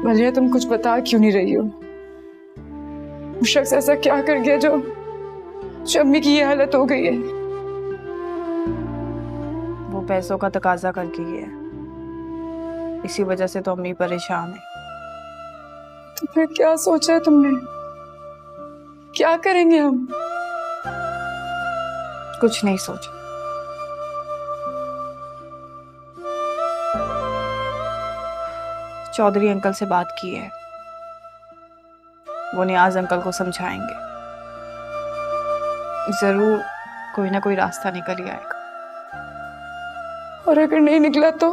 भलिया तुम कुछ बता क्यों नहीं रही हो? वो शख्स ऐसा क्या कर गया जो अम्मी की ये हालत हो गई है? वो पैसों का तकाजा करके ही है, इसी वजह से तो अम्मी परेशान है। तो फिर क्या सोचा है तुमने? क्या करेंगे हम? कुछ नहीं सोचा। चौधरी अंकल से बात की है, वो नियाज अंकल को समझाएंगे, जरूर कोई ना कोई रास्ता निकल ही आएगा। और अगर नहीं निकला तो?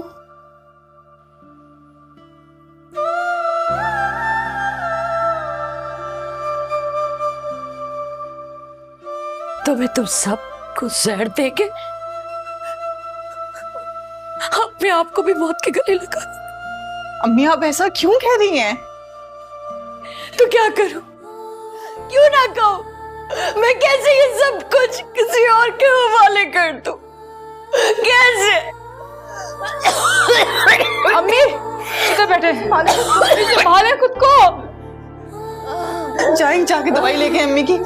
मैं तुम सबको जहर देके अपने आप को भी मौत के गले लगा। अम्मी आप ऐसा क्यों कह रही हैं? तो क्या करूं? क्यों ना कहूं? मैं कैसे ये सब कुछ किसी और के हवाले कर दूं? कैसे? अम्मी इधर बैठे, संभाले खुद को। जाके दवाई लेके अम्मी की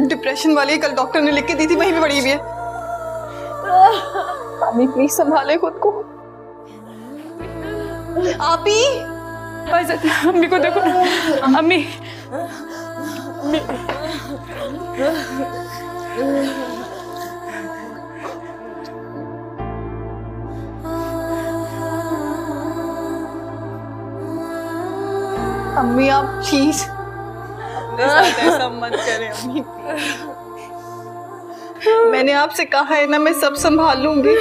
डिप्रेशन वाली कल डॉक्टर ने लिख के दी थी, वहीं पे पड़ी हुई है। अम्मी प्लीज संभाले खुद को। आप ही अम्मी को देखो ना। अम्मी अम्मी आप प्लीज ऐसा मत करें अम्मी। मैंने आपसे कहा है ना, मैं सब संभाल लूंगी।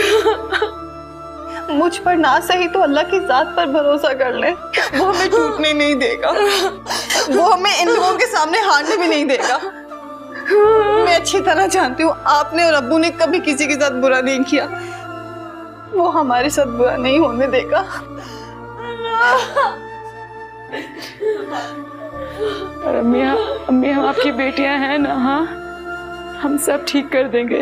मुझ पर ना सही तो अल्लाह की जात पर भरोसा कर ले, वो हमें टूटने नहीं देगा, वो हमें इन लोगों के सामने हारने भी नहीं देगा। मैं अच्छी तरह जानती हूँ आपने और अब्बू ने कभी किसी के साथ बुरा नहीं किया, वो हमारे साथ बुरा नहीं होने देगा। और अम्मी हम आपकी बेटियां हैं ना? हाँ, हम सब ठीक कर देंगे।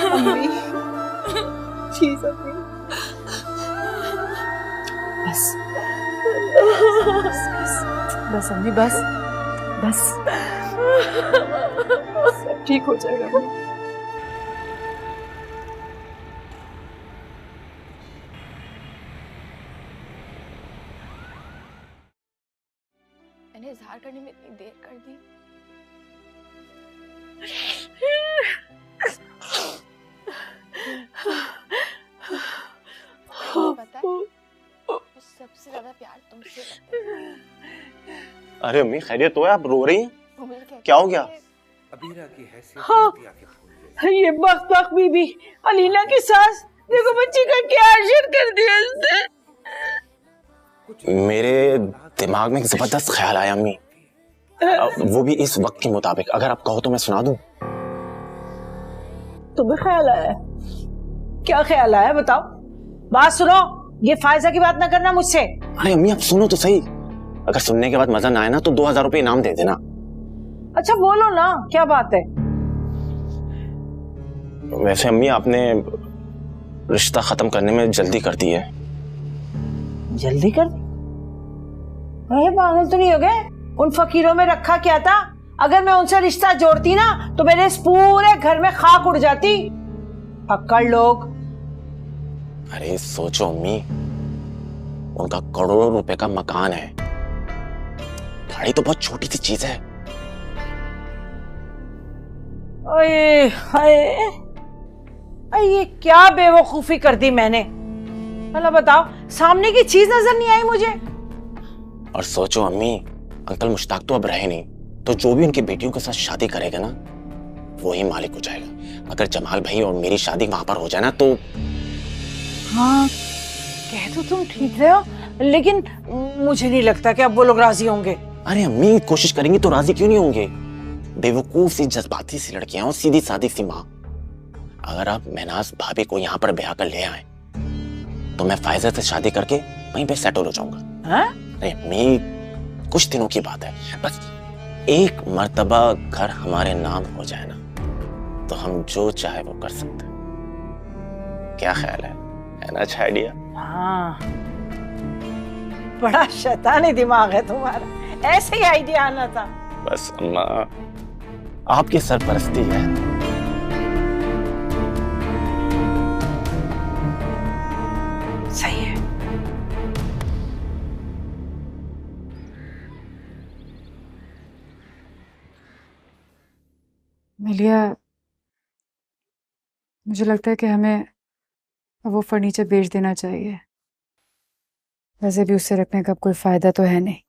अम्मी प्लीज अम्मी बस बस अम्मी बस बस, सब ठीक हो जाएगा। मैंने इजहार करने में इतनी देर कर दी। पता है, सबसे ज्यादा प्यार तुमसे करते हैं। अरे अम्मी खैरियत तो है? आप रो रही हैं, क्या हो गया? अबीरा की हैसियत हाँ, ये बख्त बीबी अलीना की सास, देखो बच्ची का क्या आशिर कर दिया इसने। मेरे दिमाग में एक जबरदस्त ख्याल आया अम्मी, वो भी इस वक्त के मुताबिक। अगर आप कहो तो मैं सुना दूं। तुम्हें ख्याल आया? क्या ख्याल आया बताओ? बात सुनो, ये फायजा की बात ना करना मुझसे। अरे अम्मी आप सुनो तो सही, अगर सुनने के बाद मजा ना आए ना तो 2000 रुपए इनाम दे देना। अच्छा बोलो ना, क्या बात है? वैसे अम्मी आपने रिश्ता खत्म करने में जल्दी कर दी है। जल्दी कर दी? पागल तो नहीं हो गए? उन फकीरों में रखा क्या था? अगर मैं उनसे रिश्ता जोड़ती ना तो मेरे इस पूरे घर में खाक उड़ जाती। पकड़ लोग। अरे सोचो अम्मी, उनका करोड़ों रुपए का मकान है, गाड़ी तो बहुत छोटी सी चीज है। ओए हाय, ये क्या बेवकूफी कर दी मैंने। भला बताओ, सामने की चीज नजर नहीं आई मुझे। और सोचो अम्मी, अंकल मुश्ताक तो अब रहे नहीं, तो जो भी उनकी बेटियों के साथ शादी करेगा ना वो ही मालिक हो जाएगा। अगर जमाल भाई और मेरी शादी वहां पर हो जाए ना तो। हाँ कह तो तुम ठीक रहे हो, लेकिन मुझे नहीं लगता कि अब वो लोग राजी होंगे। अरे अम्मी कोशिश करेंगे तो राजी क्यों नहीं होंगे? बेवकूफ सी जज्बाती सी लड़कियां और सीधी सादी सी माँ। अगर आप महनाज भाभी को यहाँ पर ब्याह कर ले आए तो मैं फायजा से शादी करके वहीं पे सेटल हो जाऊंगा। हाँ? अरे अम्मी कुछ दिनों की बात है, बस एक मर्तबा घर हमारे नाम हो जाए ना तो हम जो चाहे वो कर सकते हैं। क्या ख्याल है? है ना अच्छा आइडिया? हाँ, बड़ा शैतानी दिमाग है तुम्हारा, ऐसे ही आइडिया आना था। बस अम्मा, आपकी सरपरस्ती है। सही है। मिलिया, मुझे लगता है कि हमें वो फर्नीचर बेच देना चाहिए। वैसे भी उससे रखने का कोई फायदा तो है नहीं।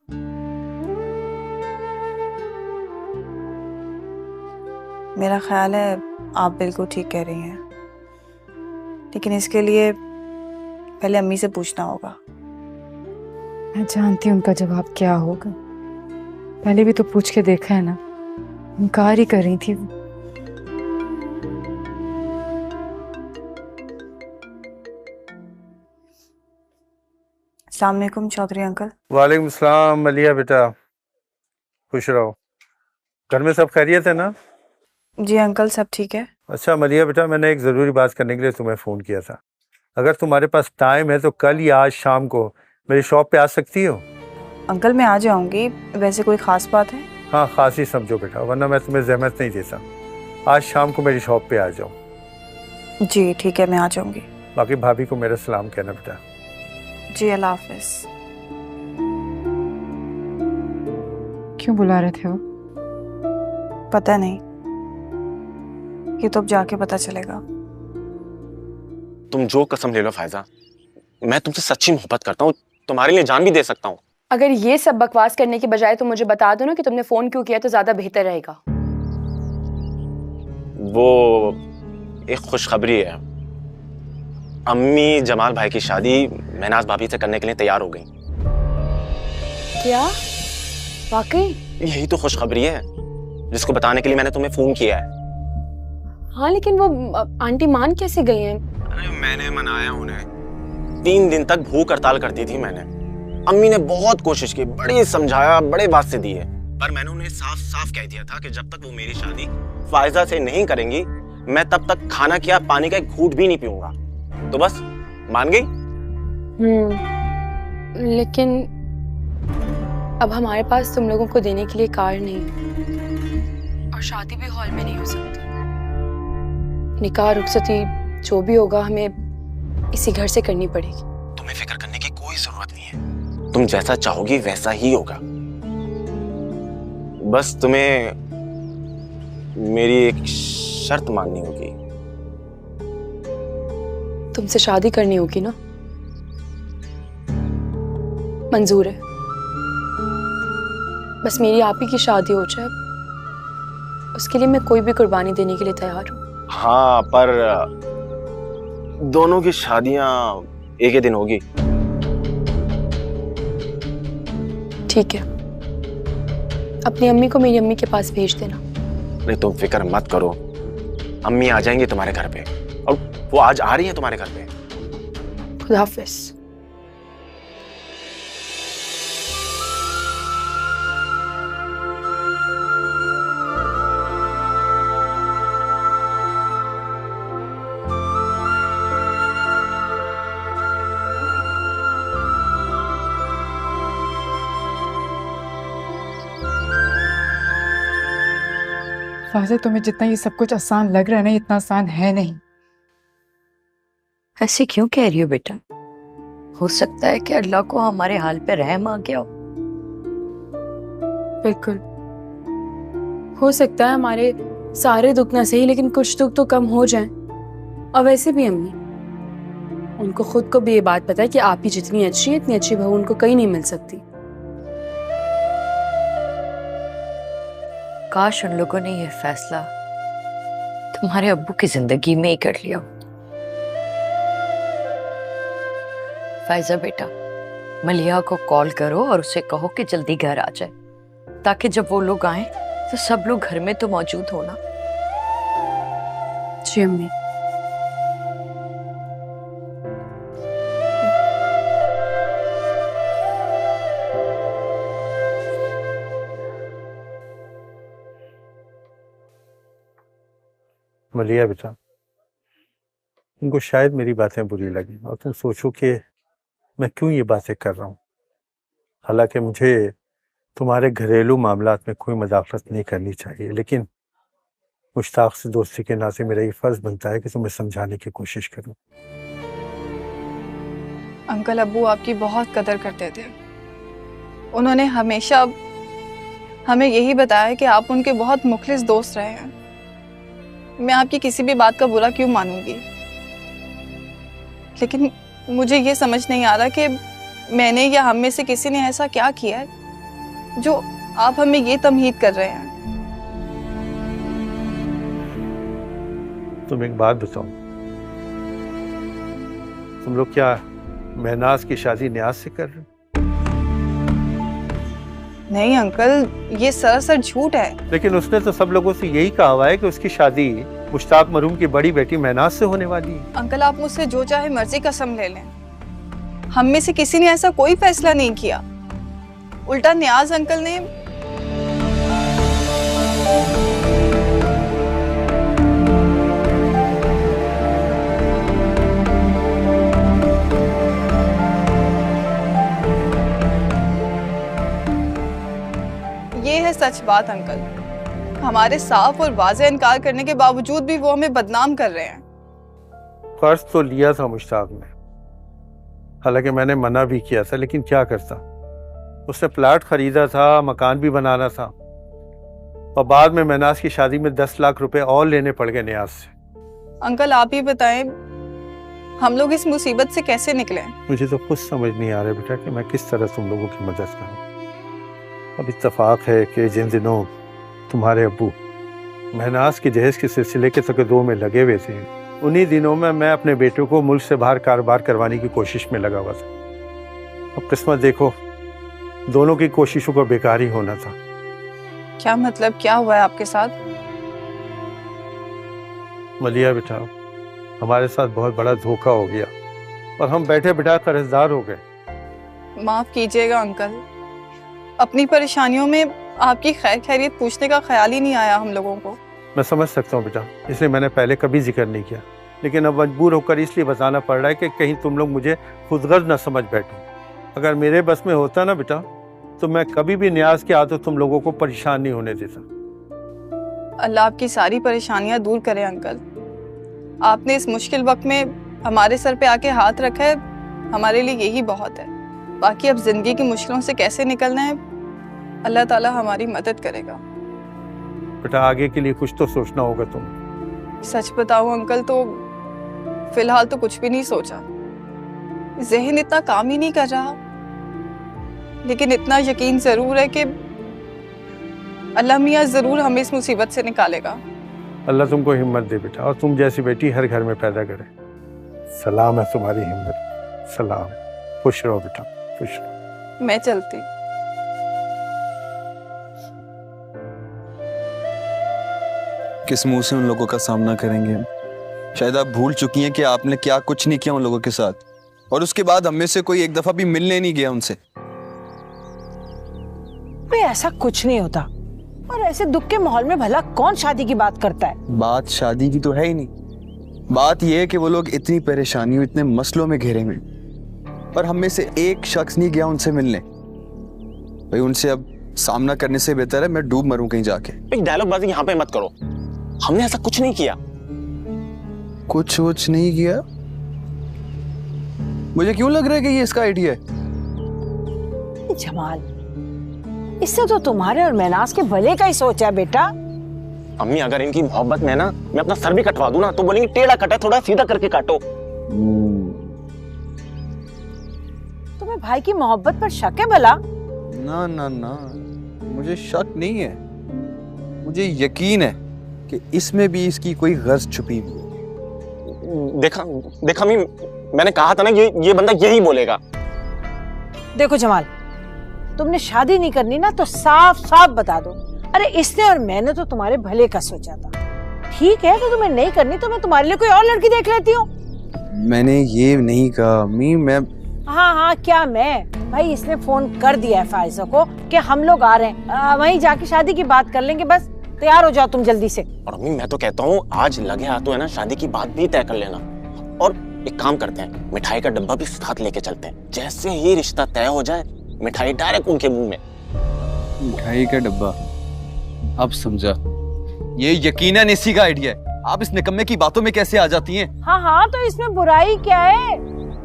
मेरा ख्याल है आप बिल्कुल ठीक कह रही हैं, लेकिन इसके लिए पहले अम्मी से पूछना होगा। मैं जानती हूँ उनका जवाब क्या होगा। पहले भी तो पूछ के देखा है ना, इनकार ही कर रही थी वो। अस्सलाम वालेकुम चौधरी अंकल। वालेकुम सलाम मलिया बेटा, खुश रहो। घर में सब खैरियत है ना? जी अंकल, सब ठीक है। अच्छा मलिया बेटा, मैंने एक ज़रूरी बात करने के लिए तुम्हें फ़ोन किया था। अगर तुम्हारे पास टाइम है तो कल या आज शाम को मेरी शॉप पे आ सकती हो? अंकल मैं आ जाऊंगी, वैसे कोई ख़ास बात है? हाँ, ख़ास ही समझो बेटा, वरना मैं तुम्हें ज़हमत नहीं देता। आज शाम को मेरी शॉप पे आ जाओ। जी ठीक है, मैं आ जाऊंगी। बाकी भाभी को मेरा सलाम कहना बेटा। जी अल्लाह हाफिज़। क्यों बुला रहे थे वो? पता नहीं, ये तो अब जाके पता चलेगा। तुम जो कसम ले लो फायजा, मैं तुमसे सच्ची मोहब्बत करता हूँ, तुम्हारे लिए जान भी दे सकता हूँ। अगर ये सब बकवास करने की बजाय तुम मुझे बता दो ना कि तुमने फोन क्यों किया, तो ज्यादा बेहतर रहेगा। वो एक खुशखबरी है। अम्मी जमाल भाई की शादी महनाज भाभी से करने के लिए तैयार हो गई। क्या? वाकई? यही तो खुशखबरी है जिसको बताने के लिए मैंने तुम्हें फोन किया है। हाँ, लेकिन वो आंटी मान कैसे गई हैं? अरे मैंने मनाया उन्हें। 3 दिन तक भूख हड़ताल कर दी थी मैंने। अम्मी ने बहुत कोशिश की, बड़ी समझाया, बड़े वास्ते दिए, पर मैंने उन्हें साफ साफ कह दिया था कि जब तक वो मेरी शादी फायजा से नहीं करेंगी, मैं तब तक खाना क्या पानी का एक घूंट भी नहीं पीऊंगा। तो बस मान गई। लेकिन अब हमारे पास तुम लोगों को देने के लिए कार नहीं है, और शादी भी हॉल में नहीं हो सकती। निकाह रुखसती जो भी होगा हमें इसी घर से करनी पड़ेगी। तुम्हें फिक्र करने की कोई जरूरत नहीं है, तुम जैसा चाहोगी वैसा ही होगा। बस तुम्हें मेरी एक शर्त माननी होगी। तुमसे शादी करनी होगी ना? मंजूर है, बस मेरी आप ही की शादी हो जाए, उसके लिए मैं कोई भी कुर्बानी देने के लिए तैयार हूँ। हाँ, पर दोनों की शादियां एक ही दिन होगी। ठीक है, अपनी अम्मी को मेरी अम्मी के पास भेज देना। नहीं, तुम फिक्र मत करो, अम्मी आ जाएंगी तुम्हारे घर पे, और वो आज आ रही है तुम्हारे घर पे। खुदा हाफिज। फायजा, तुम्हें जितना ये सब कुछ आसान लग रहा है ना, इतना आसान है नहीं। ऐसे क्यों कह रही हो बेटा? हो सकता है कि अल्लाह को हमारे हाल पे रहम आ गया हो। बिल्कुल हो सकता है हमारे सारे दुख ना सही, लेकिन कुछ दुख तो कम हो जाएं। और वैसे भी अम्मी, उनको खुद को भी ये बात पता है कि आप ही जितनी अच्छी है, इतनी अच्छी बहू उनको कहीं नहीं मिल सकती। काश उन लोगों ने यह फैसला तुम्हारे अब्बू की जिंदगी में ही कर लिया। फायजा बेटा, मलिया को कॉल करो और उसे कहो कि जल्दी घर आ जाए, ताकि जब वो लोग आए तो सब लोग घर में तो मौजूद हो ना। जी अम्मी। मलिया बेटा, उनको शायद मेरी बातें बुरी लगी और तुम सोचो कि मैं क्यों ये बातें कर रहा हूँ। हालांकि मुझे तुम्हारे घरेलू मामलात में कोई मदाखलत नहीं करनी चाहिए, लेकिन मुश्ताक से दोस्ती के नाते मेरा ये फर्ज बनता है कि तुम्हें समझाने की कोशिश करूं। अंकल अब्बू आपकी बहुत कदर करते थे। उन्होंने हमेशा हमें यही बताया कि आप उनके बहुत मुखलिस दोस्त रहे हैं। मैं आपकी किसी भी बात का बुरा क्यों मानूंगी, लेकिन मुझे ये समझ नहीं आ रहा कि मैंने या हम में से किसी ने ऐसा क्या किया है जो आप हमें ये तमहीद कर रहे हैं। तुम एक बात बताओ, तुम लोग क्या महनाज की शादी न्याज से कर रहे हो? नहीं अंकल, ये सरासर झूठ है। लेकिन उसने तो सब लोगों से यही कहा हुआ है कि उसकी शादी मुश्ताक मरूम की बड़ी बेटी महनाज से होने वाली है। अंकल आप मुझसे जो चाहे मर्जी कसम ले लें, हम में से किसी ने ऐसा कोई फैसला नहीं किया। उल्टा न्याज अंकल ने ये है सच बात अंकल। हमारे साफ और वाज़ेह इनकार करने के बावजूद भी वो हमें बदनाम कर रहे हैं। कर्ज तो लिया था मुश्ताक ने, हालांकि मैंने मना भी किया था, लेकिन क्या करता। उसने प्लाट खरीदा था, मकान भी बनाना था, और बाद में महनाज की शादी में 10 लाख रुपए और लेने पड़ गए न्याज से। अंकल आप ही बताएं, हम लोग इस मुसीबत से कैसे निकले? मुझे तो कुछ समझ नहीं आ रहा बेटा कि मैं किस तरह तुम लोगों की मदद करूं। अब इत्तेफाक है कि जिन दिनों तुम्हारे अब्बू महनाज के जहेज के सिलसिले के तकदो में लगे हुए थे, उन्हीं दिनों में मैं अपने बेटों को मुल्क से बाहर कारोबार करवाने की कोशिश में लगा हुआ था। अब किस्मत देखो, दोनों की कोशिशों को बेकार ही होना था। क्या मतलब, क्या हुआ है आपके साथ? मलिया बेटा, हमारे साथ बहुत बड़ा धोखा हो गया और हम बैठे बिठा कर्जदार हो गए। माफ कीजिएगा अंकल, अपनी परेशानियों में आपकी खैर खैरियत पूछने का ख्याल ही नहीं आया हम लोगों को। मैं समझ सकता हूँ बेटा, इसलिए मैंने पहले कभी जिक्र नहीं किया, लेकिन अब मजबूर होकर इसलिए बताना पड़ रहा है कि कहीं तुम लोग मुझे खुदगर्ज ना समझ बैठो। अगर मेरे बस में होता ना बेटा, तो मैं कभी भी न्याज की आदत तुम लोगों को परेशान नहीं होने देता। अल्लाह आपकी सारी परेशानियां दूर करे अंकल। आपने इस मुश्किल वक्त में हमारे सर पे आके हाथ रखा है, हमारे लिए यही बहुत है। बाकी अब जिंदगी की मुश्किलों से कैसे निकलना है, अल्लाह ताला हमारी मदद करेगा। बेटा आगे के लिए कुछ तो सोचना होगा तुम। सच बताऊं अंकल, तो फिलहाल तो कुछ भी नहीं सोचा। ज़हन इतना काम ही नहीं कर रहा, लेकिन इतना यकीन जरूर है कि अल्लाह मियाँ जरूर हमें इस मुसीबत से निकालेगा। अल्लाह तुमको हिम्मत दे बेटा, और तुम जैसी बेटी हर घर में पैदा करे। सलाम है तुम्हारी हिम्मत, सलाम। खुश रहो बेटा, खुश रहो। मैं चलती। किस मुंह से उन लोगों का सामना करेंगे? शायद आप भूल चुकी हैं कि आपने क्या कुछ नहीं किया उन लोगों के साथ, और उसके बाद हम में से कोई एक दफा भी मिलने नहीं गया उनसे। ऐसा कुछ नहीं होता, और ऐसे दुख के माहौल में भला कौन शादी की बात करता है? बात शादी की तो है ही नहीं। बात यह है कि वो लोग इतनी परेशानियों, इतने मसलों में घिरे हुए, पर हम में से एक शख्स नहीं गया उनसे मिलने। भाई उनसे अब सामना करने से बेहतर है मैं डूब मरूं कहीं जाके। डायलॉग बाजी यहाँ पे मत करो, हमने ऐसा कुछ नहीं किया। कुछ नहीं किया? मुझे क्यों लग रहा है कि ये इसका आइडिया है? जमाल, इससे तो तुम्हारे और महनाज के भले का ही सोचा है बेटा। अम्मी अगर इनकी मोहब्बत में ना मैं अपना सर भी कटवा दूं ना, तो बोलेंगे टेढ़ा कटा, थोड़ा सीधा करके काटो। तुम्हें भाई की मोहब्बत पर शक है भला? ना ना ना, मुझे शक नहीं है, मुझे यकीन है कि इसमें भी इसकी कोई गर्ज छुपी हुई है। देखा अम्मी, मैंने कहा था ना ये बंदा यही बोलेगा। देखो जमाल, तुमने शादी नहीं करनी ना तो साफ साफ बता दो। अरे इसने और मैंने तो तुम्हारे भले का सोचा था। ठीक है, तो तुम्हें नहीं करनी तो मैं तुम्हारे लिए कोई और लड़की देख लेती हूँ। मैंने ये नहीं कहा अम्मी, मैं हाँ क्या मैं भाई, इसने फोन कर दिया है फायजा को कि हम लोग आ रहे हैं, वहीं जाके शादी की बात कर लेंगे। बस तैयार हो जाओ तुम जल्दी से। और अम्मी मैं तो कहता हूँ आज लगे हाथों है ना शादी की बात भी तय कर लेना। और एक काम करते हैं, मिठाई का डब्बा भी साथ लेके चलते हैं। जैसे ही रिश्ता तय हो जाए, मिठाई डायरेक्ट उनके मुंह में। मिठाई का डब्बा, अब समझा। ये यकीनन इसी का आइडिया है। आप इस निकम्मे की बातों में कैसे आ जाती हैं? हाँ हाँ, तो इसमें बुराई क्या है?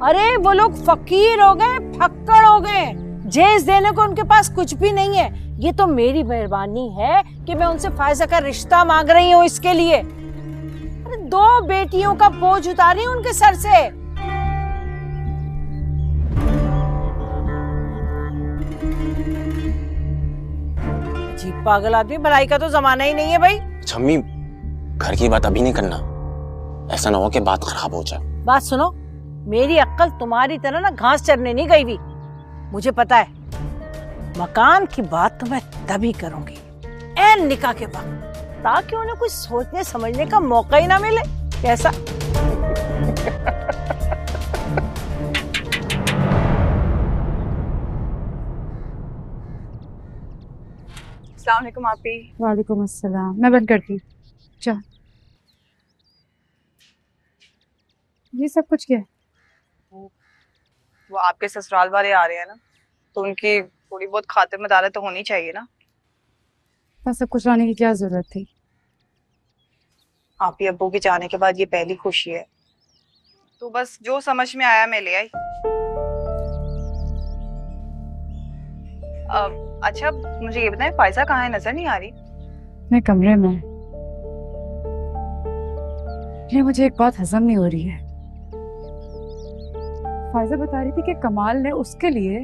अरे वो लोग फकीर हो गए, फक्कड़ हो गए, जेज देने को उनके पास कुछ भी नहीं है। ये तो मेरी मेहरबानी है कि मैं उनसे फायजा का रिश्ता मांग रही हूँ इसके लिए। अरे 2 बेटियों का बोझ उतारी हूँ उनके सर से। जी पागल आदमी, भलाई का तो जमाना ही नहीं है भाई। छम्मी, घर की बात अभी नहीं करना, ऐसा ना हो कि बात खराब हो जाए। बात सुनो, मेरी अक्ल तुम्हारी तरह ना घास चरने नहीं गई हुई। मुझे पता है मकान की बात तो मैं तभी करूंगी एन निकाह के वक्त, ताकि उन्हें कुछ सोचने समझने का मौका ही ना मिले। कैसा? अस्सलाम वालेकुम आपी। वालेकुम अस्सलाम। मैं बंद करती हूँ। चल, ये सब कुछ क्या है? वो आपके ससुराल वाले आ रहे हैं ना, तो उनकी थोड़ी बहुत खातिरदारी तो होनी चाहिए ना। बस सब कुछ लाने की क्या जरूरत थी? आपी अब्बू के जाने के बाद ये पहली खुशी है, तो बस जो समझ में आया मैं ले आई। अच्छा मुझे ये बताएं, फायजा कहाँ है? नजर नहीं आ रही। मैं कमरे में। ये मुझे एक बात हजम नहीं हो रही है। फायजा बता रही थी कि कमाल ने उसके लिए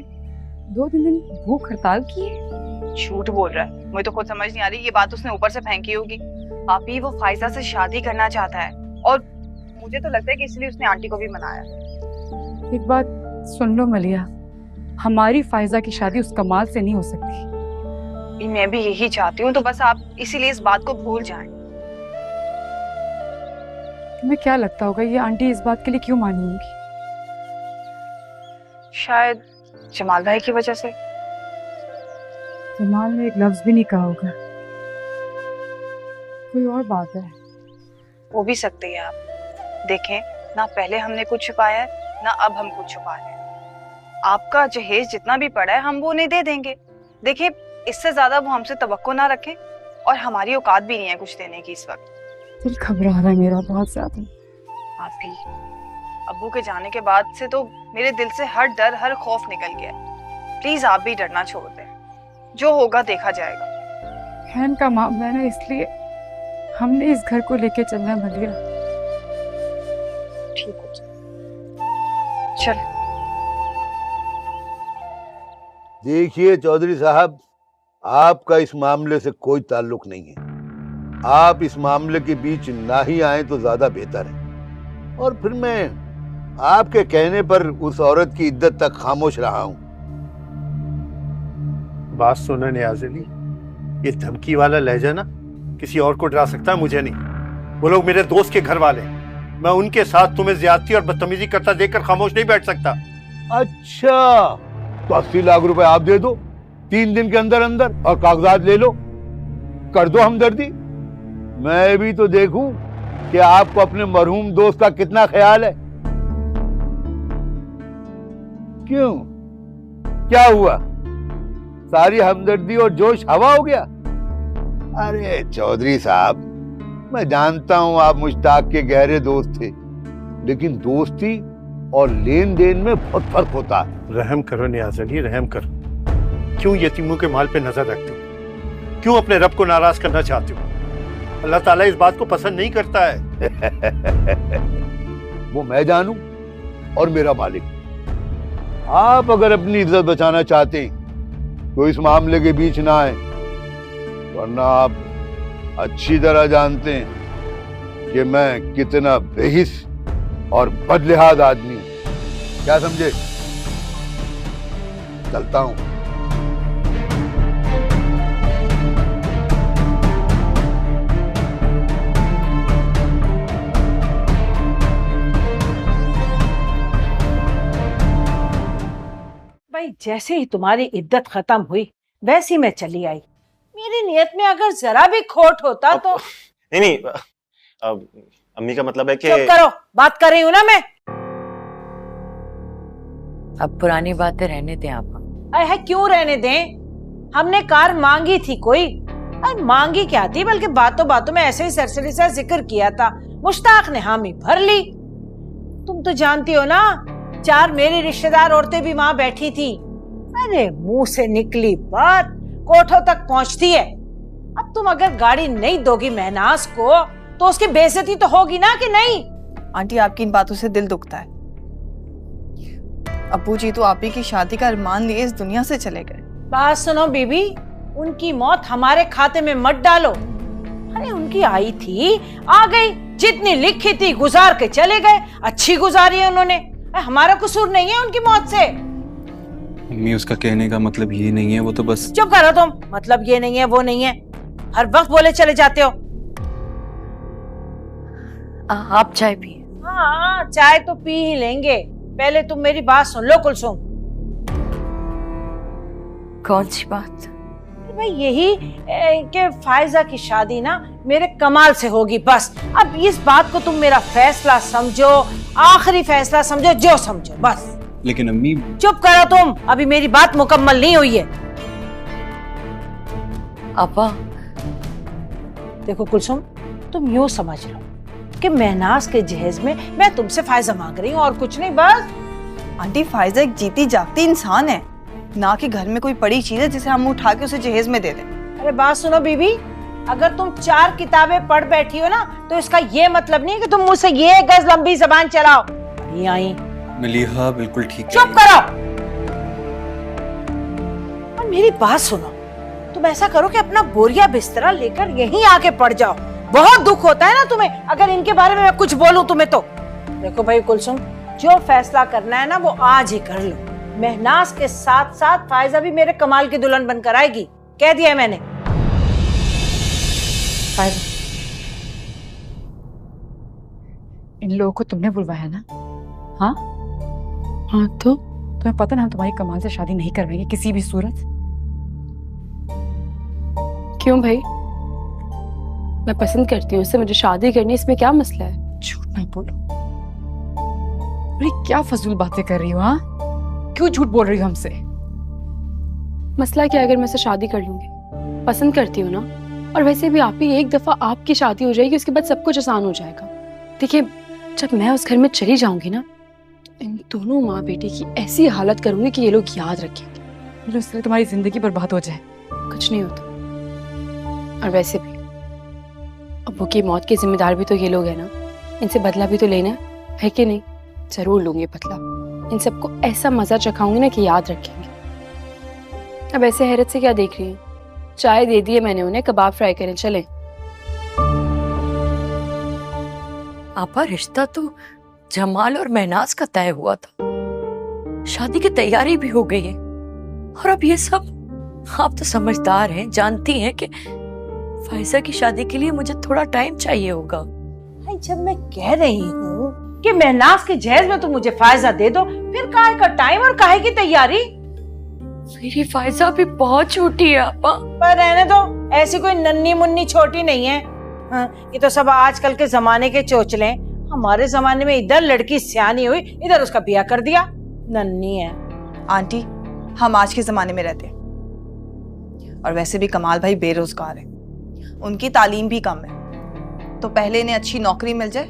2-3 दिन भूख हड़ताल की है। झूठ बोल रहा है, मुझे तो खुद समझ नहीं आ रही। ये बात उसने ऊपर से फेंकी होगी। आपी वो फायजा से शादी करना चाहता है, और मुझे तो लगता है कि इसलिए उसने आंटी को भी मनाया। एक बात सुन लो मलिया, हमारी फायजा की शादी उस कमाल से नहीं हो सकती। मैं भी यही चाहती हूँ, तो बस आप इसीलिए इस बात को भूल जाएं। तुम्हें क्या लगता होगा ये आंटी इस बात के लिए क्यों मानी होगी? शायद जमाल भाई की वजह से। जमाल ने एक लफ्ज भी नहीं कहा होगा, कोई और बात है। वो भी सकते हैं आप। देखें ना, पहले हमने कुछ छुपाया है ना अब हम कुछ छुपा रहे हैं। आपका जहेज जितना भी पड़ा है हम वो नहीं दे देंगे। देखिए इससे ज्यादा वो हमसे तवक्को ना रखें, और हमारी औकात भी नहीं है कुछ देने की इस वक्त। दिल घबरा रहा है मेरा बहुत ज्यादा। आप भी अब्बू के जाने के बाद से तो मेरे दिल से हर डर हर खौफ निकल गया। प्लीज आप भी डरना छोड़ दें, जो होगा देखा जाएगा। बहन का मामला है ना, इसलिए हमने इस घर को लेके चलना है मलिया। ठीक हो जाए, चल। देखिए चौधरी साहब, आपका इस मामले से कोई ताल्लुक नहीं है। आप इस मामले के बीच ना ही आए तो ज्यादा बेहतर है। और फिर मैं आपके कहने पर उस औरत की इद्दत तक खामोश रहा हूं। बात सुनो नियाज अली, ये धमकी वाला लहजा ना किसी और को डरा सकता है, मुझे नहीं। वो लोग मेरे दोस्त के घर वाले हैं। मैं उनके साथ तुम्हें ज्यादती और बदतमीजी करता देखकर खामोश नहीं बैठ सकता। अच्छा, तो 80 लाख रुपए आप दे दो 3 दिन के अंदर अंदर, और कागजात ले लो, कर दो हमदर्दी। मैं भी तो देखूं कि आपको अपने मरहूम दोस्त का कितना ख्याल है। क्यों, क्या हुआ? सारी हमदर्दी और जोश हवा हो गया? अरे चौधरी साहब, मैं जानता हूं आप मुश्ताक के गहरे दोस्त थे, लेकिन दोस्ती और लेन देन में बहुत फर्क होता है। रहम करो नियाज अली, रहम करो। क्यों यतीमों के माल पे नजर रखते हो? क्यों अपने रब को नाराज करना चाहते हो? अल्लाह ताला इस बात को पसंद नहीं करता है। वो मैं जानूं और मेरा मालिक। आप अगर अपनी इज्जत बचाना चाहते हैं तो इस मामले के बीच ना आए, वरना आप अच्छी तरह जानते हैं कि मैं कितना बेहिस और बदलिहाज आदमी हूं। क्या समझे? चलता हूं। भाई जैसे ही तुम्हारी इद्दत खत्म हुई वैसी मैं चली आई। मेरी नियत में अगर जरा भी खोट होता तो नहीं, अम्मी का मतलब है कि चुप करो, बात कर रही हूँ ना मैं। अब पुरानी बातें रहने दें आप। अरे क्यों रहने दें? हमने कार मांगी थी कोई? अरे मांगी क्या थी, बल्कि बातों बातों में ऐसे ही सरसरी सा जिक्र किया था, मुश्ताक ने हामी भर ली। तुम तो जानती हो ना, 4 मेरी रिश्तेदार औरतें भी वहां बैठी थी। अरे मुंह से निकली बात कोठों तक पहुंचती है। अब तुम अगर गाड़ी नहीं दोगी महनाज को तो उसकी बेइज्जती तो होगी ना कि नहीं? आंटी, आपकी इन बातों से दिल दुखता है। अब्बू जी तो आप ही की शादी का अरमान लिए इस दुनिया से चले गए। बात सुनो बीबी, उनकी मौत हमारे खाते में मत डालो। अरे उनकी आई थी, आ गई, जितनी लिखी थी गुजार के चले गए। अच्छी गुजारी है उन्होंने, हमारा कसूर नहीं है उनकी मौत से। मम्मी, उसका कहने का मतलब ये नहीं है, वो तो बस। चुप करो तुम, मतलब ये नहीं है वो नहीं है, हर वक्त बोले चले जाते हो। आप चाय पिए। हाँ, चाय तो पी ही लेंगे, पहले तुम मेरी बात सुन लो कुलसुम। कौन सी बात? भाई यही कि फायजा की शादी ना मेरे कमाल से होगी, बस। अब इस बात को तुम मेरा फैसला समझो, आखिरी फैसला समझो, जो समझो बस। लेकिन अम्मी। चुप करो तुम, अभी मेरी बात मुकम्मल नहीं हुई है। अब्बा देखो कुलसुम, तुम यूं समझ लो कि महनाज के जहेज में मैं तुमसे फायजा मांग रही हूँ और कुछ नहीं, बस। आंटी, फायजा एक जीती जागती इंसान है, ना कि घर में कोई पड़ी चीज है जिसे हम उठा के उसे जहेज में दे दें। अरे बात सुनो बीबी, अगर तुम 4 किताबें पढ़ बैठी हो ना तो इसका ये मतलब नहीं कि तुम मुझसे ये गज लंबी जबान चलाओ। नहीं आई मलिहा बिल्कुल ठीक है। चुप करो और मेरी बात सुनो। तुम ऐसा करो कि अपना बोरिया बिस्तरा लेकर यहीं आके पड़ जाओ। बहुत दुख होता है ना तुम्हें अगर इनके बारे में मैं कुछ बोलूं तुम्हें तो। देखो भाई कुलसुम, जो फैसला करना है ना वो आज ही कर लो। महनाज के साथ साथ फायजा भी मेरे कमाल की दुल्हन बनकर आएगी, कह दिया है मैंने। फायजा, इन लोगों को तुमने बुलवाया ना? हाँ हाँ, तो तुम्हें पता ना हम तुम्हारी कमाल से शादी नहीं करवाएंगे किसी भी सूरत। क्यों भाई? मैं पसंद करती हूँ उससे, मुझे शादी करनी, इसमें क्या मसला है? झूठ नहीं बोलो। अरे क्या फजूल बातें कर रही हो? हाँ, क्यों झूठ बोल रही हो हमसे? मसला क्या, अगर मैं उससे शादी कर लूंगी, पसंद करती हूँ ना, और वैसे भी आप ही एक दफा आपकी शादी हो जाएगी, उसके बाद सब कुछ आसान हो जाएगा। देखिए, जब मैं उस घर में चली जाऊंगी ना, इन दोनों माँ बेटे की ऐसी हालत करूंगी कि ये लोग याद रखेंगे। इसलिए तुम्हारी जिंदगी बर्बाद हो जाए। कुछ नहीं होता। और वैसे भी अब्बू की मौत के जिम्मेदार भी तो ये लोग हैं ना, इनसे बदला भी तो लेना है कि नहीं? जरूर लूंगी बदला, इन सबको ऐसा मजा चखाऊंगी ना कि याद रखेंगे। अब ऐसे हैरत से क्या देख रही हैं? चाय दे दी है मैंने उन्हें, कबाब फ्राई करें, चलें। आपा, रिश्ता तो जमाल और महनाज का तय हुआ था, शादी की तैयारी भी हो गई है, और अब ये सब। आप तो समझदार हैं, जानती हैं कि फायजा की शादी के लिए मुझे थोड़ा टाइम चाहिए होगा। जब मैं कह रही हूँ कि महनाज के जहेज में तुम मुझे फायजा दे दो, फिर काहे का टाइम और काहे की तैयारी? मेरी फायजा भी बहुत छोटी है आपा। पर रहने दो, ऐसी कोई नन्ही मुन्नी छोटी नहीं है। हाँ, ये तो सब आजकल के जमाने के चोचले। हमारे जमाने में इधर लड़की सियानी हुई, इधर उसका ब्याह कर दिया, नन्ही है। आंटी, हम आज के जमाने में रहते हैं, और वैसे भी कमाल भाई बेरोजगार है, उनकी तालीम भी कम है, तो पहले इन्हें अच्छी नौकरी मिल जाए,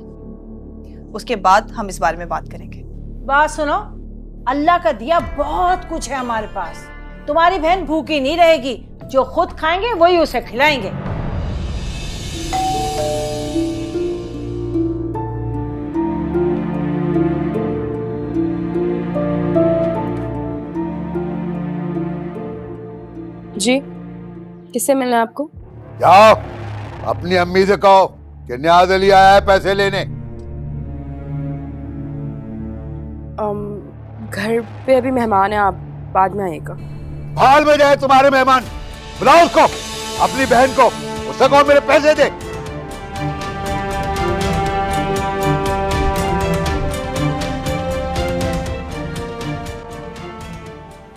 उसके बाद हम इस बारे में बात करेंगे। बात सुनो, अल्लाह का दिया बहुत कुछ है हमारे पास। तुम्हारी बहन भूखी नहीं रहेगी, जो खुद खाएंगे वही उसे खिलाएंगे। जी, किससे मिलना है आपको? जाओ, अपनी अम्मी से कहो कि न्याज अली आया है पैसे लेने। घर पे अभी मेहमान है, आप बाद में आइएगा। हाल में जाए तुम्हारे मेहमान, बुलाओ उसको, अपनी बहन को, उससे कहो मेरे पैसे दे।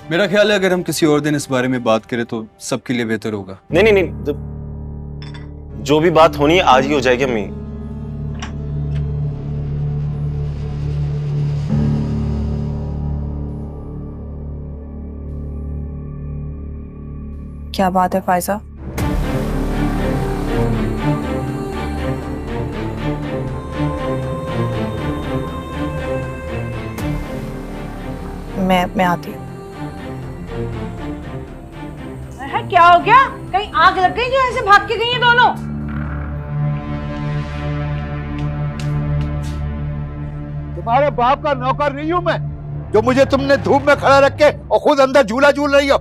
मेरा ख्याल है अगर हम किसी और दिन इस बारे में बात करें तो सबके लिए बेहतर होगा। नहीं, जो भी बात होनी है आज ही हो जाएगी अम्मी। क्या बात है फायजा? मैं आती हूँ। क्या हो गया? कहीं आग लग गई जो ऐसे भाग के गई हैं दोनों? तुम्हारे बाप का नौकर नहीं हूं मैं, जो मुझे तुमने धूप में खड़ा रख के और खुद अंदर झूला झूल रही हो।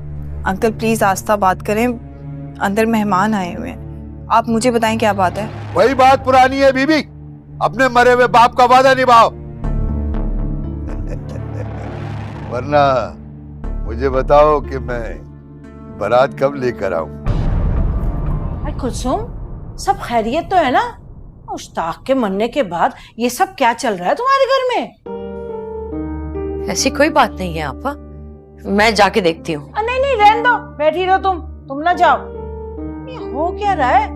अंकल प्लीज आस्था बात करें, अंदर मेहमान आए हुए हैं। आप मुझे बताएं क्या बात है। वही बात पुरानी है बीबी, अपने मरे हुए बाप का वादा निभाओ। वरना मुझे बताओ कि मैं बारात कब लेकर आऊं। अरे कुलसुम, सब खैरियत तो है ना? मुश्ताक के मरने के बाद ये सब क्या चल रहा है तुम्हारे घर में? ऐसी कोई बात नहीं है आपा, मैं जाके देखती हूँ। नहीं नहीं रहने दो, बैठी रहो तुम ना जाओ। ये हो क्या रहा है?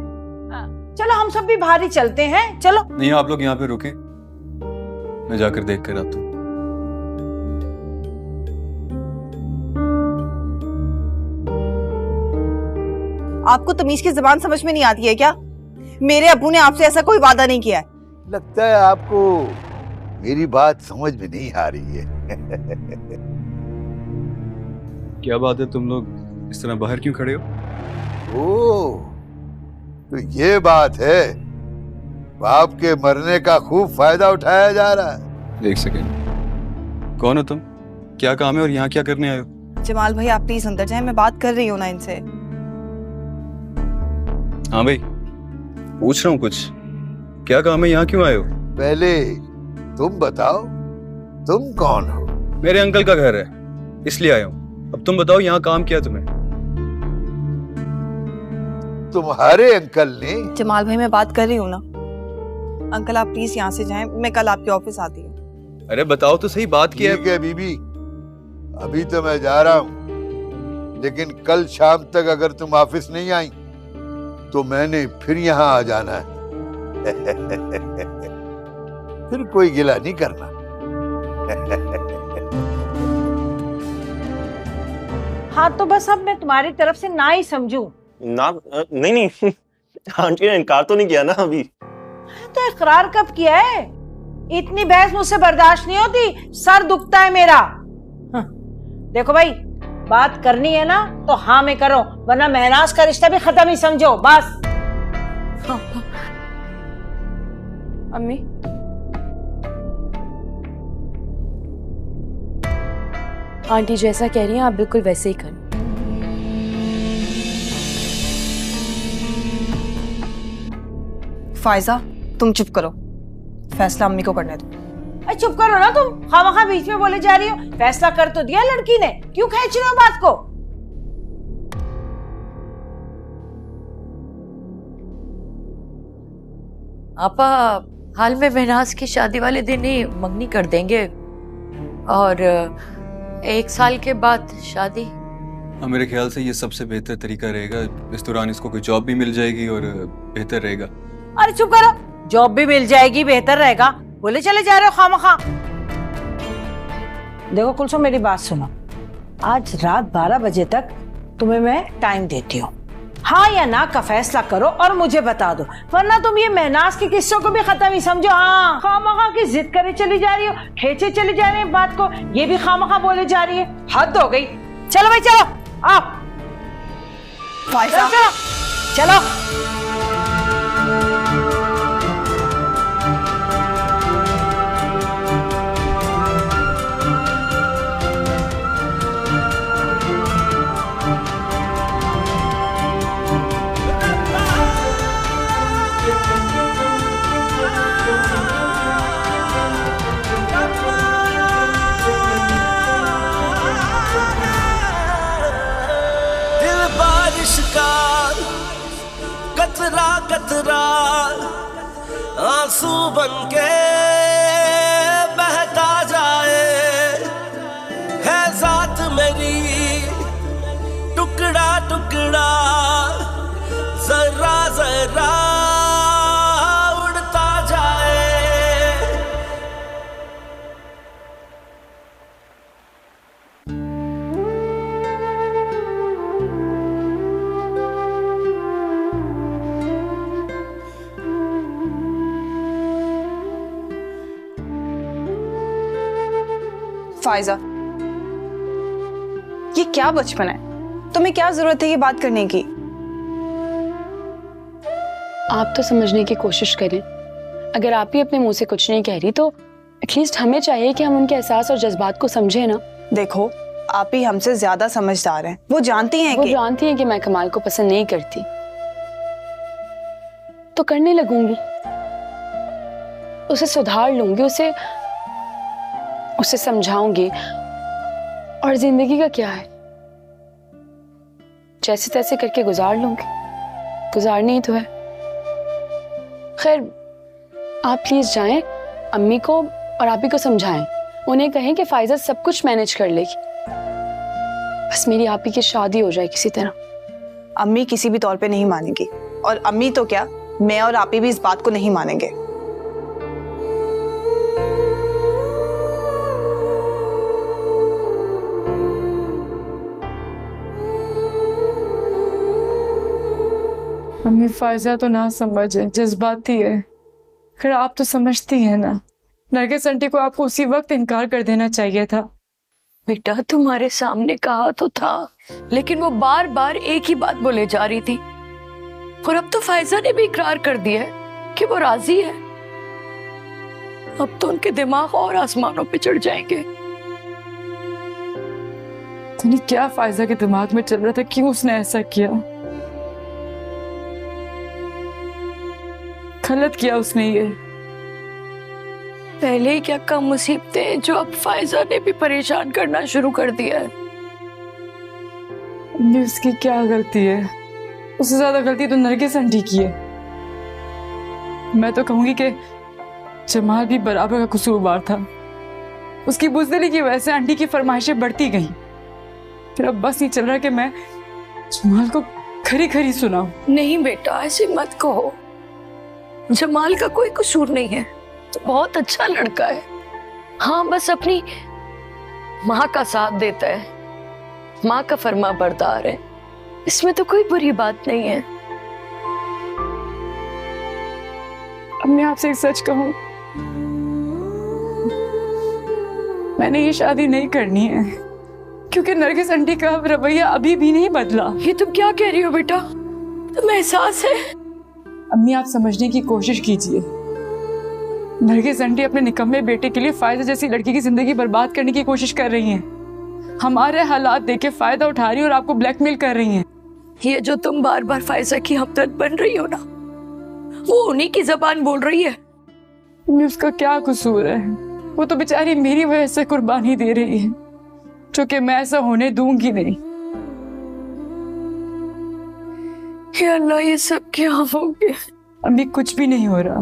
चलो हम सब भी बाहर ही चलते हैं, चलो। नहीं आप लोग यहाँ पे रुके, मैं जाकर देख कर आता हूँ। आपको तमीज की जुबान समझ में नहीं आती है क्या? मेरे अब्बू ने आपसे ऐसा कोई वादा नहीं किया है। लगता है आपको मेरी बात समझ में नहीं आ रही है। क्या बात है, तुम लोग इस तरह बाहर क्यों खड़े हो? ओह, तो ये बात है, बाप के मरने का खूब फायदा उठाया जा रहा है। एक सेकेंड, कौन हो तुम, क्या काम है और यहाँ क्या करने आए हो? जमाल भाई आप प्लीज अंदर जाएं, मैं बात कर रही हूँ ना इनसे। हाँ भाई, पूछ रहा हूँ कुछ, क्या काम है, यहाँ क्यों आए हो? पहले तुम बताओ, तुम कौन हो? मेरे अंकल का घर है, इसलिए आया हूँ। अब तुम बताओ यहाँ काम किया तुम्हें? तुम्हारे अंकल ने? जमाल भाई मैं बात कर रही हूँ ना। अंकल आप प्लीज यहाँ से जाएं, मैं कल आपके ऑफिस आती हूँ। अरे बताओ तो सही, बात क्या ठीक है बीबी, अभी तो मैं जा रहा हूँ, लेकिन कल शाम तक अगर तुम ऑफिस नहीं आई तो मैंने फिर यहाँ आ जाना है। फिर कोई गिला नहीं करना। हाँ तो बस अब मैं तुम्हारी तरफ से ना ही समझूं। ना नहीं आंटी ने इनकार तो नहीं किया ना अभी? तो इकरार कब किया है? इतनी बहस मुझसे बर्दाश्त नहीं होती, सर दुखता है मेरा। देखो भाई, बात करनी है ना तो हाँ में करो, वरना महनाज का रिश्ता भी खत्म ही समझो बस। अम्मी, आंटी जैसा कह रही हैं आप बिल्कुल वैसे ही करें। फायजा तुम चुप करो, फैसला अम्मी को करने दो। चुप करो ना तुम, खामखा बीच में बोले जा रही हो। फैसला कर तो दिया लड़की ने, क्यों खींच रहे हो बात को? आपा हाल में महनाज की शादी वाले दिन ही मंगनी कर देंगे और 1 साल के बाद शादी। हाँ, मेरे ख्याल से ये सबसे बेहतर तरीका रहेगा। इस दौरान इसको कोई जॉब भी मिल जाएगी और बेहतर रहेगा। अरे चुप करो, जॉब भी मिल जाएगी, बेहतर रहेगा, बोले चले जा रहे हो खामखा। देखो कुलसुम मेरी बात सुनो, आज रात 12 बजे तक तुम्हें मैं टाइम देती हूँ। हाँ या ना का फैसला करो और मुझे बता दो, वरना तुम ये महनाज के किस्सों को भी खत्म ही समझो। हाँ, खामखा की जिद करे चली जा रही हो, खेचे चली जा रही है बात को, ये भी खामखा बोले जा रही है। हद हो गई। चलो भाई चलो, आओ फायजा चलो चलो। कतरा कतरा आंसू बनके बहता जाए, है जात मेरी टुकड़ा टुकड़ा, जरा जरा उड़ता जाए। फायजा, ये क्या बचपन है? तुम्हें क्या जरूरत है ये बात करने की? आप तो समझने की कोशिश करें। अगर आप ही अपने मुंह से कुछ नहीं कह रही तो एटलीस्ट हमें चाहिए कि हम उनके एहसास और जज्बात को समझे ना। देखो, आप ही हमसे ज्यादा समझदार हैं। वो जानती हैं कि मैं कमाल को पसंद नहीं करती, तो करने लगूंगी, उसे सुधार लूंगी, उसे समझाऊंगी। और जिंदगी का क्या है, जैसे तैसे करके गुजार लूंगी, गुजारनी ही तो है। खैर, आप प्लीज जाएं, अम्मी को और आप ही को समझाएं, उन्हें कहें कि फायजा सब कुछ मैनेज कर लेगी, बस मेरी आप ही की शादी हो जाए किसी तरह। अम्मी किसी भी तौर पे नहीं मानेगी, और अम्मी तो क्या, मैं और आप ही भी इस बात को नहीं मानेंगे। अम्मी, फायजा तो ना समझे, जज्बाती है। खैर आप तो समझती हैं ना, नरगिस आंटी को आपको उसी वक्त इनकार कर देना चाहिए था। बेटा तुम्हारे सामने कहा तो था, लेकिन वो बार बार एक ही बात बोले जा रही थी। और अब तो फायजा ने भी इकरार कर दिया है कि वो राजी है। अब तो उनके दिमाग और आसमानों पे चढ़ जाएंगे। तो नहीं क्या फायजा के दिमाग में चल रहा था, क्यों उसने ऐसा किया? गलत किया उसने ये। पहले ही क्या कम मुसीबतें जो अब फायजा ने भी परेशान करना शुरू कर दिया है। उसकी क्या गलती है? उससे ज्यादा गलती तो नरगिस आंटी की है। मैं तो कहूंगी कि जमाल भी बराबर का कसूरवार था। उसकी बुज़दिली की वजह से आंटी की फरमाइशें बढ़ती गईं। फिर अब बस नहीं चल रहा कि मैं जमाल को खरी खरी सुनाऊं। नहीं बेटा, ऐसे मत कहो। जमाल का कोई कसूर नहीं है, तो बहुत अच्छा लड़का है। हाँ, बस अपनी माँ का साथ देता है, माँ का फर्मा बरदार है, इसमें तो कोई बुरी बात नहीं है। अब मैं आपसे एक सच कहूं, मैंने ये शादी नहीं करनी है, क्योंकि नरगिस आंटी का रवैया अभी भी नहीं बदला। ये तुम क्या कह रही हो बेटा? तुम्हें एहसास है? अम्मी, आप समझने की कोशिश कीजिए। नरगिस आंटी अपने निकम्मे बेटे के लिए फायदा जैसी लड़की की जिंदगी बर्बाद करने की कोशिश कर रही हैं। हमारे हालात देके फायदा उठा रही हैं और आपको ब्लैकमेल कर रही हैं। ये जो तुम बार बार फायजा की हमदर्द बन रही हो ना, वो उन्हीं की जबान बोल रही है। उसका क्या कसूर है? वो तो बेचारी मेरी वजह से कुर्बानी दे रही है, जो कि मैं ऐसा होने दूंगी नहीं। या अल्लाह, ये सब क्या हो गया? अम्मी, कुछ भी नहीं हो रहा।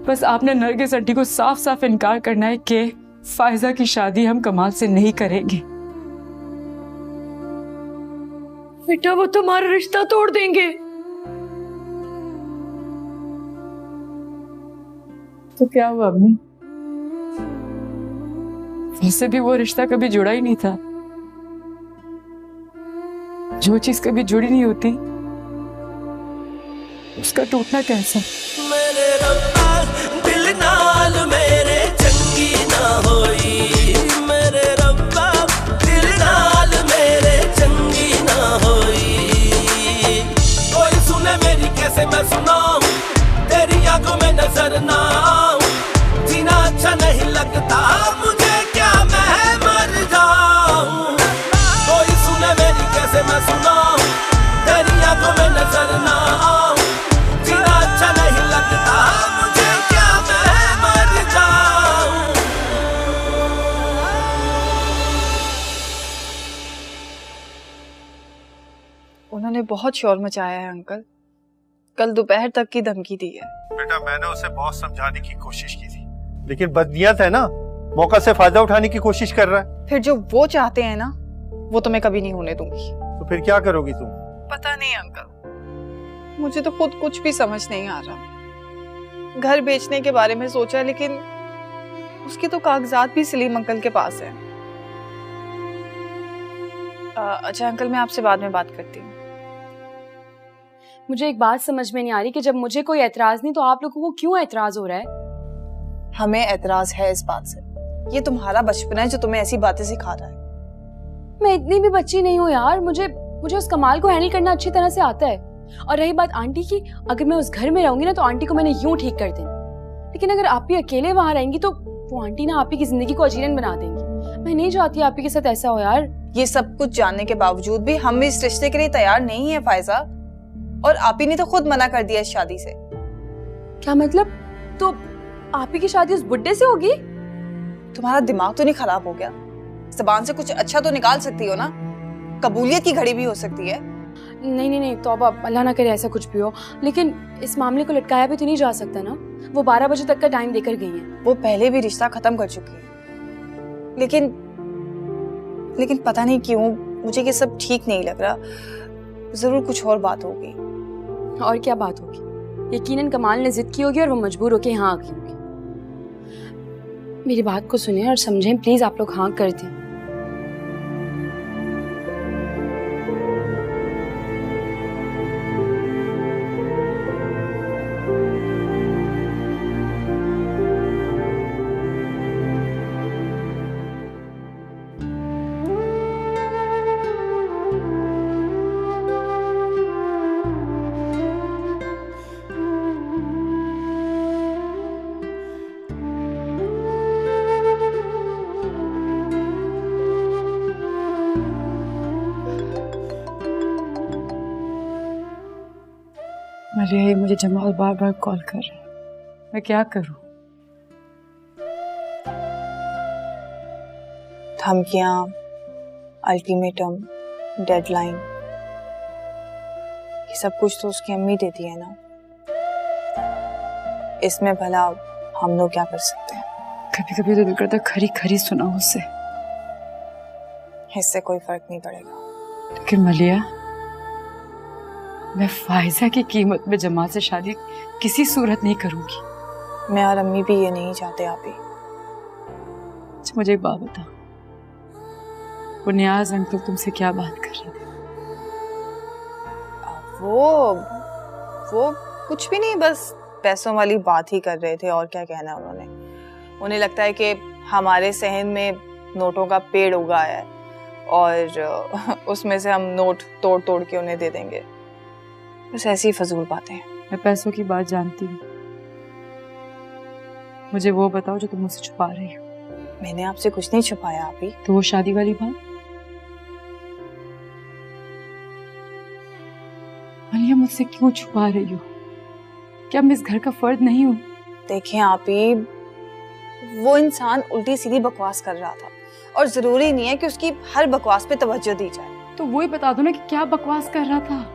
बस आपने नरगिस आंटी को साफ साफ इनकार करना है कि फायजा की शादी हम कमाल से नहीं करेंगे। बेटा, वो तुम्हारा रिश्ता तोड़ देंगे। तो क्या हुआ अम्मी? वैसे भी वो रिश्ता कभी जुड़ा ही नहीं था। जो चीज कभी जुड़ी नहीं होती उसका टूटना कैसा? मेरे रब्बा दिल नाल मेरे चंगी ना होई, मेरे रब्बा दिल नाल मेरे चंगी ना होई। कोई सुने मेरी कैसे मैं सुनाऊं, तेरी आंखों में नजर ना आऊं। जीना अच्छा नहीं लगता मुझे, क्या मैं मर जाऊं। कोई सुने मेरी कैसे मैं सुनाऊं, तेरी आंखों में नजर ना आऊं। जीना अच्छा नहीं लगता मुझे, क्या मैं मर जाऊं। उन्होंने बहुत शोर मचाया है अंकल, कल दोपहर तक की धमकी दी है। बेटा, मैंने उसे बहुत समझाने की कोशिश की थी, लेकिन बदनीयत है ना, मौका से फायदा उठाने की कोशिश कर रहा है। फिर जो वो चाहते हैं ना, वो तो मैं कभी नहीं होने दूंगी। तो फिर क्या करोगी तुम? पता नहीं अंकल, मुझे तो खुद कुछ भी समझ नहीं आ रहा। घर बेचने के बारे में सोचा, लेकिन उसके तो कागजात भी सलीम अंकल के पास हैं। अच्छा अंकल, मैं आपसे बाद में बात करती हूँ। मुझे एक बात समझ में नहीं आ रही कि जब मुझे कोई एतराज नहीं तो आप लोगों को क्यों एतराज हो रहा है? हमें एतराज है इस बात से ये तुम्हारा बचपन है जो तुम्हें ऐसी बातें सिखा रहा है। मैं इतनी भी बच्ची नहीं हूँ यार, मुझे उस कमाल को हैंडल करना अच्छी तरह से आता है। और रही बात आंटी की, अगर मैं उस घर में रहूंगी ना तो आंटी को मैंने यूं ठीक कर देना, लेकिन अगर आप ही अकेले वहां रहेंगी तो वो आंटी ना आप ही की जिंदगी को अजीरन बना देंगी। मैं नहीं चाहती आप ही के साथ ऐसा हो यार। ये सब कुछ जानने के बावजूद भी हम इस रिश्ते के लिए तैयार नहीं है फायजा, और आप ही ने तो खुद मना कर दिया इस शादी से। क्या मतलब? तो आप ही की शादी उस बुड्ढे से होगी? तुम्हारा दिमाग तो नहीं खराब हो गया? ज़बान से कुछ अच्छा तो निकाल सकती हो ना, कबूलियत की घड़ी भी हो सकती है। नहीं तौबा, अल्लाह ना करे ऐसा कुछ भी हो, लेकिन इस मामले को लटकाया भी तो नहीं जा सकता ना। वो 12 बजे तक का टाइम देकर गई है। वो पहले भी रिश्ता खत्म कर चुकी है, लेकिन पता नहीं क्यों मुझे ये सब ठीक नहीं लग रहा। जरूर कुछ और बात होगी। और क्या बात होगी? यकीनन कमाल ने जिद की होगी और वो मजबूर होके यहाँ आ गई होगी। मेरी बात को सुने और समझें प्लीज, आप लोग हाँ कर दें। मलिया, ये मुझे जमाल बार बार कॉल कर रहा है, मैं क्या करूं? धमकियां, अल्टीमेटम, डेडलाइन, ये सब कुछ तो उसकी अम्मी देती है ना। इसमें भला हम लोग क्या कर सकते हैं? कभी कभी तो दिल करता खरी खरी सुनाओ उससे। इससे कोई फर्क नहीं पड़ेगा। लेकिन मलिया, मैं फायजा की कीमत में जमाल से शादी किसी सूरत नहीं करूंगी। मैं और अम्मी भी ये नहीं चाहते आप ही। मुझे एक बात बता, वो नियाज अंकल तुमसे क्या बात कर रहे थे? वो कुछ भी नहीं, बस पैसों वाली बात ही कर रहे थे। और क्या कहना उन्होंने। उन्हें लगता है कि हमारे सहन में नोटों का पेड़ उगा है और उसमें से हम नोट तोड़ तोड़ के उन्हें दे देंगे। बस ऐसी फजूल बातें। मैं पैसों की बात जानती हूँ, मुझे वो बताओ जो तुम मुझसे छुपा रही हो। मैंने आपसे कुछ नहीं छुपाया अभी। तो वो शादी वाली बात? मलिया, मुझसे क्यों छुपा रही हो? क्या मैं इस घर का फर्द नहीं हूँ? देखें आप ही, वो इंसान उल्टी सीधी बकवास कर रहा था और जरूरी नहीं है कि उसकी हर बकवास पे तवज्जो दी जाए। तो वो ही बता दो ना कि क्या बकवास कर रहा था।